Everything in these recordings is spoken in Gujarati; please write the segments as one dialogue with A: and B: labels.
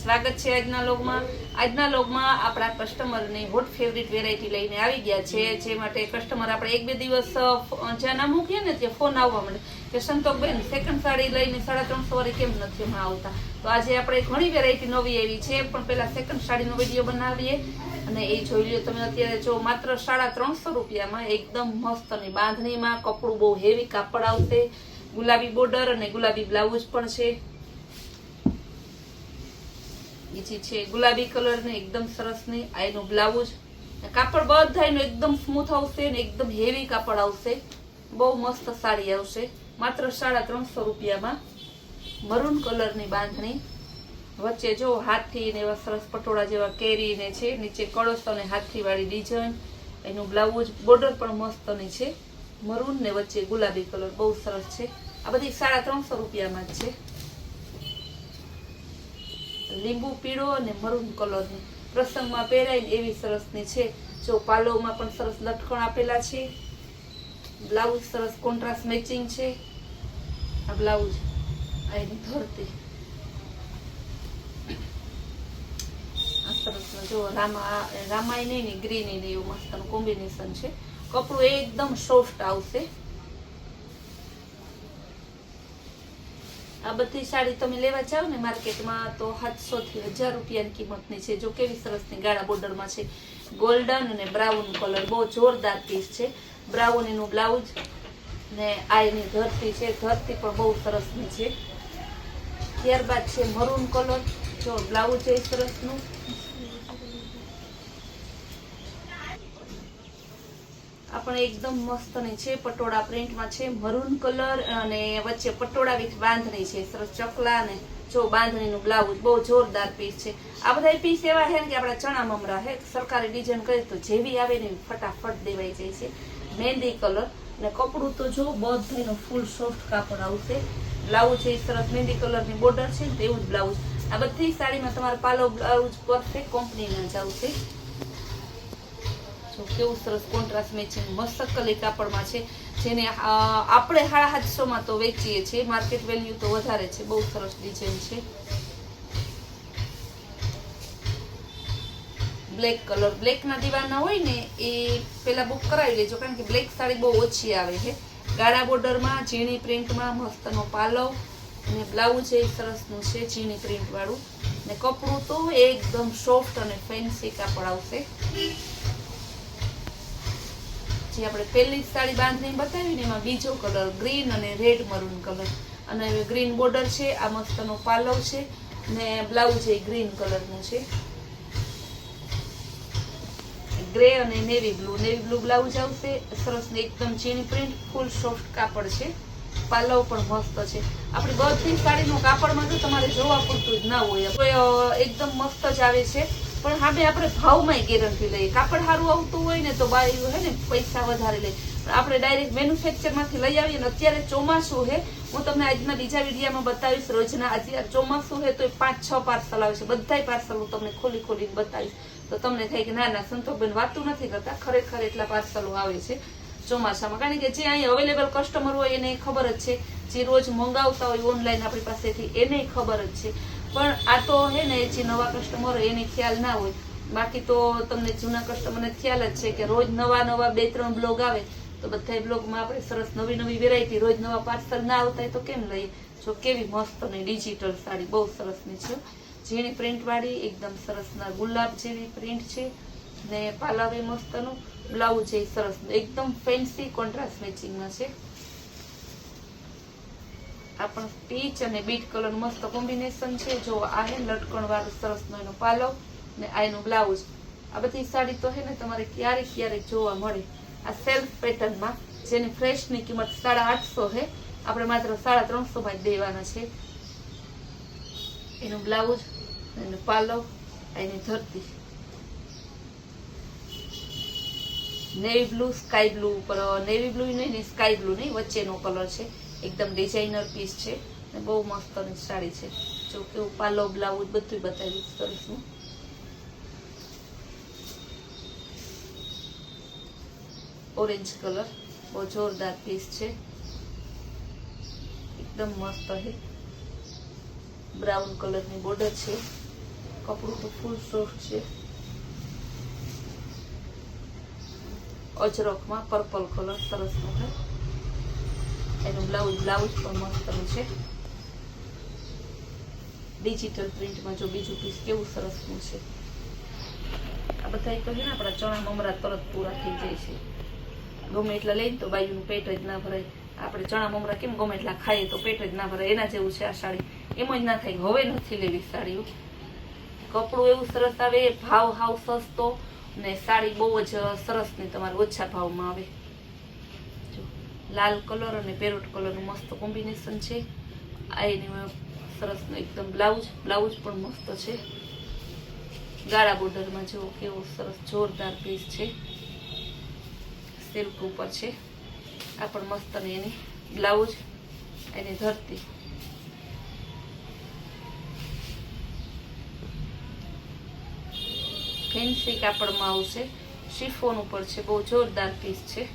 A: સ્વાગત છે આજના લોગમાં આપણા કસ્ટમરની હોટ ફેવરિટ વેરાયટી લઈને આવી ગયા છે, જે માટે કસ્ટમર આપણે એક બે દિવસ જ્યાં ના મૂકીએ ને ત્યાં ફોન આવવા મળે કે સંતોકબેન સેકન્ડ સાડી લઈને 350 વાળી કેમ નથી હમણાં આવતા. તો આજે આપણે ઘણી વેરાયટી નવી આવી છે, પણ પહેલા સેકન્ડ સાડીનો વિડીયો બનાવીએ અને એ જોઈ લ્યો તમે. અત્યારે જો માત્ર 350 રૂપિયામાં એકદમ મસ્ત અને બાંધણીમાં કપડું બહુ હેવી કાપડ આવશે, ગુલાબી બોર્ડર અને ગુલાબી બ્લાઉઝ પણ છે. બીજી છે ગુલાબી કલર ને એકદમ સરસ ની આ એનું બ્લાઉઝ. કાપડ બધાયનું એકદમ સ્મૂથ આવશે ને એકદમ હેવી કાપડ આવશે, બહુ મસ્ત સાડી આવશે માત્ર 350 રૂપિયામાં. મરૂન કલર ની બાંધણી, વચ્ચે જો હાથી ને એવા સરસ પટોળા જેવા કેરી ને છે, નીચે કળશ અને હાથી વાળી ડિઝાઇન. એનું બ્લાઉઝ બોર્ડર પણ મસ્ત ની છે, મરૂન ને વચ્ચે ગુલાબી કલર બહુ સરસ છે. આ બધી 350 રૂપિયામાં જ છે. લીંબુ પીળો અને મરૂન કલરની પ્રસંગમાં પહેરાય એવી સરસની છે. જો પાલોમાં પણ સરસ લટકણ આપેલા છે, બ્લાઉઝ સરસ કોન્ટ્રાસ્ટ મેચિંગ છે. આ બ્લાઉઝ આ એની ધરતી આ સરસ જો રામાય નહીં ને ગ્રીન ને એવું મસ્ત કોમ્બિનેશન છે. કપડું એકદમ સોફ્ટ આવશે. આ બધી સાડી તમે લેવા જાવ ને માર્કેટમાં તો 700 થી 1000 રૂપિયાની કિંમતની છે. જો કેવી સરસની ગાળા બોર્ડરમાં છે, ગોલ્ડન અને બ્રાઉન કલર, બહુ જોરદાર પીસ છે. બ્રાઉન એનું બ્લાઉઝ ને આ એની ધરતી છે, ધરતી પણ બહુ સરસની છે. ત્યારબાદ છે મરૂન કલર, જો બ્લાઉઝ છે સરસનું. આ પણ એકદમ મસ્તની છે, પટોળા પ્રિન્ટમાં છે, મરૂન કલર અને વચ્ચે પટોળા વિથ બાંધણી છે, સરસ ચકલા ને જો બાંધણીનું બ્લાઉઝ બહુ જોરદાર પીસ છે. આ બધા પીસ એવા છે કે આપણા ચણા મમરા હે, સરકારી ડિઝાઇન કરે તો જેવી આવે ને ફટાફટ દેવાઈ જાય છે. મહેંદી કલર ને કપડું તો જો બધાનો ફૂલ સોફ્ટ કાપડ આવશે. બ્લાઉઝ છે સરસ મહેંદી કલરની બોર્ડર છે તેવું જ બ્લાઉઝ. આ બધી સાડીમાં તમારે પાલો બ્લાઉઝ પરફેક્ટ કંપનીના જ આવશે. કેવું સરસ કોન્ટ્રાસ્ટ મેચિંગ મસ્તકલી કાપડમાં છે, જેને આપણે 750 માં તો વેચીએ છીએ, માર્કેટ વેલ્યુ તો વધારે છે. બહુ સરસ ડિઝાઇન છે. બ્લેક કલર, બ્લેક ના દીવાના હોય ને એ પેલા બુક કરાવી લેજો, કારણ કે બ્લેક સાડી બહુ ઓછી આવે છે. ગાળા બોર્ડરમાં ઝીણી પ્રિન્ટમાં મસ્તનો પાલવ અને બ્લાઉઝ એ સરસનું છે ઝીણી પ્રિન્ટ વાળું ને કપડું તો એકદમ સોફ્ટ અને ફેન્સી કાપડ આવશે. જે આપણે પહેલી સાડી બાંધણી બતાવી ને એમાં બીજો કલર ગ્રીન અને રેડ મરૂન કલર અને ગ્રીન બોર્ડર છે. આ મસ્તનો પાલવ છે ને બ્લાઉઝ એ ગ્રીન કલરનું છે. ગ્રે અને નેવી બ્લુ બ્લાઉઝ આવશે સરસ ને એકદમ ઝીણી પ્રિન્ટ, ફૂલ સોફ્ટ કાપડ છે. પાલવ પણ મસ્ત છે. આપણી બધી સાડીનું કાપડમાં તો તમારે જોવા પૂરતું જ ના હોય, એકદમ મસ્ત જ આવે છે. પણ હવે આપણે ભાવમાં ગેરંટી લઈએ. કાપડ સારું આવતું હોય ને તો બાઈ હે ને પૈસા વધારે લે, પણ આપણે ડાયરેક્ટ મેન્યુફેક્ચર માંથી લઈ આવીએ ને. અત્યારે ચોમાસું હે, હું તમને આજના બીજા વિડીયોમાં બતાવીશ. રોજના અત્યારે ચોમાસું હે તો 5-6 પાર્સલ આવે છે, બધાય પાર્સલ હું તમને ખોલીને બતાવીશ. તો તમને થાય કે ના સંતોકબેન વાતું નથી કરતા, ખરેખર એટલા પાર્સલો આવે છે ચોમાસામાં. કારણ કે જે અહીં અવેલેબલ કસ્ટમર હોય એને ખબર જ છે, જે રોજ મંગાવતા હોય ઓનલાઈન આપણી પાસેથી એને ખબર જ છે. પણ આ તો હે ને જે નવા કસ્ટમર હોય એને ખ્યાલ ના હોય. બાકી તો તમને જૂના કસ્ટમરને ખ્યાલ જ છે કે રોજ નવા 2-3 બ્લોગ આવે તો બધા બ્લોગમાં આપણે સરસ નવી વેરાયટી, રોજ નવા પાર્સલ ના આવતા હોય તો કેમ લઈએ. જો કેવી મસ્ત ને ડિજિટલ સાડી બહુ સરસની છે, ઝીણી પ્રિન્ટ વાળી, એકદમ સરસના ગુલાબ જેવી પ્રિન્ટ છે ને પાલાવે મસ્તનું બ્લાઉઝ છે સરસ, એકદમ ફેન્સી કોન્ટ્રાસ્ટ મેચિંગમાં છે. આ પણ પીચ અને બીટ કલર મસ્ત કોમ્બિનેશન છે. જો આ હે લટકણ વાળું સરસનો એનો પાલવ ને આ એનું બ્લાઉઝ. આ બધી સાડી તો હે ને તમારે ક્યારેક જોવા મળે આ સેલ્ફ પેટર્નમાં, જેની ફ્રેશની કિંમત 850 હે. આપણે માત્ર 350 માં જ દેવાના છે. એનું બ્લાઉઝ, એનું પાલવ, એની ધરતી. નેવી બ્લુ સ્કાય બ્લુ ઉપર, નેવી બ્લુ નહીં ને સ્કાય બ્લુ નહીં, વચ્ચેનો કલર છે. એકદમ ડિઝાઇનર પીસ છે ને બહુ મસ્તની સાડી છે. જો કેવું પાલો બ્લાઉઝ બધું બતાવ્યું સરસનું. ઓરેન્જ કલર બહુ જોરદાર પીસ છે, એકદમ મસ્ત છે. બ્રાઉન કલરની બોર્ડર છે, કપડું તો ફૂલ સોફ્ટ છે, અજરકમાં પર્પલ કલર સરસનો છે. એનું બ્લાઉઝ પણ મસ્તનું છે, ડિજિટલ પ્રિન્ટમાં. જો બીજું પીસ કેવું સરસનું છે. આ બધા તો છે ને આપણા ચણા મમરા તરત પૂરા થઈ જાય છે. ગમે એટલા લઈને તો બાયુનું પેટ જ ના ભરાય. આપણે ચણા મમરા કેમ ગમે એટલા ખાઈએ તો પેટ જ ના ભરાય, એના જેવું છે આ સાડી. એમ જ ના થાય. હવે નથી લેવી સાડીઓ. કપડું એવું સરસ આવે, ભાવ હાવ સસ્તો, ને સાડી બહુ જ સરસ ને તમારે ઓછા ભાવમાં આવે. જો લાલ કલર અને પેરોટ કલરનું મસ્ત કોમ્બિનેશન છે. આ એની સરસનું એકદમ બ્લાઉઝ પણ મસ્ત છે, ગાળા બોર્ડરમાં. જો કેવો સરસ જોરદાર પીસ છે, સિલ્ક ઉપર છે. આ પણ મસ્ત ને એની બ્લાઉઝ, એની ધરતી. ફેન્સી કાપડમાં આવશે, શિફોન ઉપર છે, બહુ જોરદાર પીસ છે,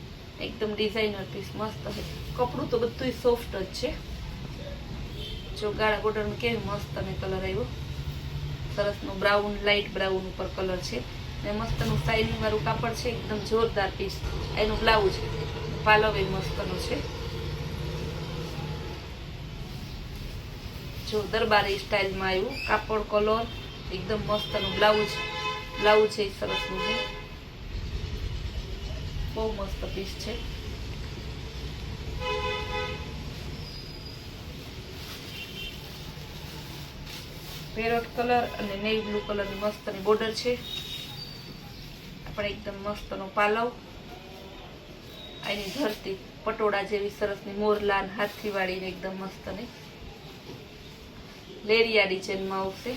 A: એકદમ ડિઝાઇનર પીસ મસ્ત છે. કપડું તો બધું સોફ્ટ જ છે. જો ગાળા બોર્ડરમાં કેવી મસ્ત અને કલર આવ્યો, સરસનું બ્રાઉન, લાઇટ બ્રાઉન ઉપર કલર છે, ને મસ્તનું શાઇનિંગ વાળું કાપડ છે, એકદમ જોરદાર પીસ. એનું બ્લાઉઝ પાલવ એ મસ્તનો છે. જો દરબારી સ્ટાઇલમાં આવ્યું કાપડ, કલર એકદમ મસ્તનું બ્લાઉઝ છે, સરસનું છે, બહુ મસ્ત પીસ છે. પેરોટ કલર અને નેવી બ્લુ કલરની મસ્તની બોર્ડર છે. આપણે એકદમ મસ્તનો પાલવ, એની ધરતી પટોળા જેવી સરસની મોરલાન હાથથી વાળીને એકદમ મસ્તની લેરિયા ડિઝાઇનમાં આવશે.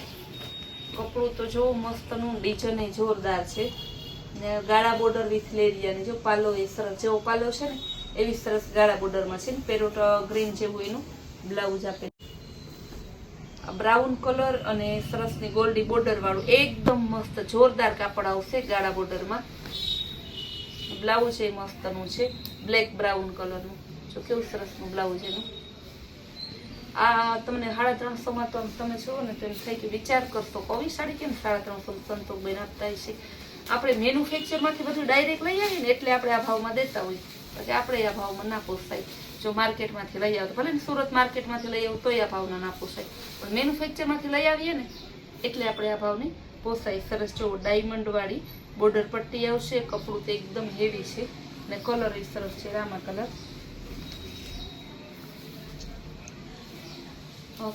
A: કપડું તો જો મસ્તનું, ડિઝાઇન એ જોરદાર છે, ને ગાળા બોર્ડર વિથ લેરિયાની. જો પાલો એ સરસ, જેવો પાલો છે ને એવી સરસ ગાળા બોર્ડરમાં છે ને પેરોટ ગ્રીન જેવું એનું બ્લાઉઝ આપે. બ્રાઉન કલર અને સરસની ગોલ્ડી બોર્ડર વાળું એકદમ મસ્ત જોરદાર કાપડ આવશે ગાળા બોર્ડરમાં. બ્લાઉઝ એ મસ્તનું છે, બ્લેક બ્રાઉન કલરનું. જો કેવું સરસનું બ્લાઉઝ એનું. આ તમને 350માં તો તમે છો ને તો એમ થાય કે વિચાર કરશો આવી સાડી કેમ 350 સંતોષબેન આપતા છે. આપણે મેન્યુફેક્ચરમાંથી બધું ડાયરેક્ટ લઈ આવીએ ને એટલે આપણે આ ભાવમાં દેતા હોઈએ, પછી આપણે આ ભાવમાં ના પોસાય. જો માર્કેટમાંથી લઈ આવો, ભલે ને સુરત માર્કેટમાંથી લઈ આવો તોય આ ભાવના ના પોસાય, પણ મેન્યુફેક્ચરમાંથી લઈ આવીએ ને એટલે આપણે આ ભાવની પોસાય. સરસ જો ડાયમંડ વાળી બોર્ડર પટ્ટી આવશે. કપડું તો એકદમ હેવી છે, ને કલર એ સરસ છે, રામા કલર.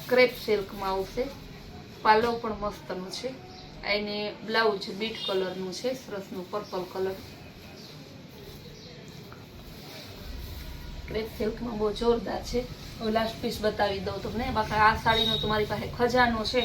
A: ક્રેપ સિલ્કમાં આવશે. પાલવ પણ મસ્તનું છે. એને બ્લાઉઝ બીટ કલરનું છે, સરસનું પર્પલ કલર. ક્રેપ સિલ્કમાં બહુ જોરદાર છે. હવે લાસ્ટ પીસ બતાવી દઉં તમને. બાકી આ સાડીનો તમારી પાસે ખજાનો છે,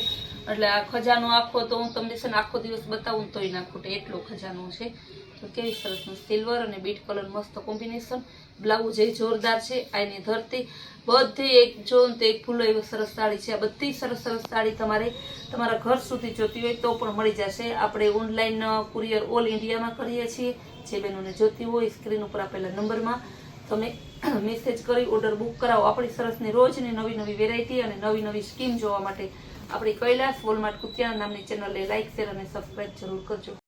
A: એટલે આ ખજાનો આખો તો હું તમને છે ને આખો દિવસ બતાવું તોય ના ખૂટે, એટલો ખજાનો છે. તો કેવી સરસનું સિલ્વર અને બીટ કલર મસ્ત કોમ્બિનેશન. બ્લાઉઝ એ જોરદાર છે. આની ધરતી બધી એક જો તો એક ફૂલો એવી સરસ સાડી છે. આ બધી સરસ સાડી તમારે તમારા ઘર સુધી જોતી હોય તો પણ મળી જશે. આપણે ઓનલાઈન કુરિયર ઓલ ઇન્ડિયામાં કરીએ છીએ. જે બહેનોને જોતી હોય સ્ક્રીન ઉપર આપેલા નંબરમાં તમે મેસેજ કરી ઓર્ડર બુક કરાવો. આપણી સરસની રોજની નવી વેરાયટી અને નવી સ્કીમ જોવા માટે આપણી કૈલાસ વોલમાર્ટ કુતિયાણા નામની ચેનલને લાઇક, શેર અને સબસ્ક્રાઈબ જરૂર કરજો.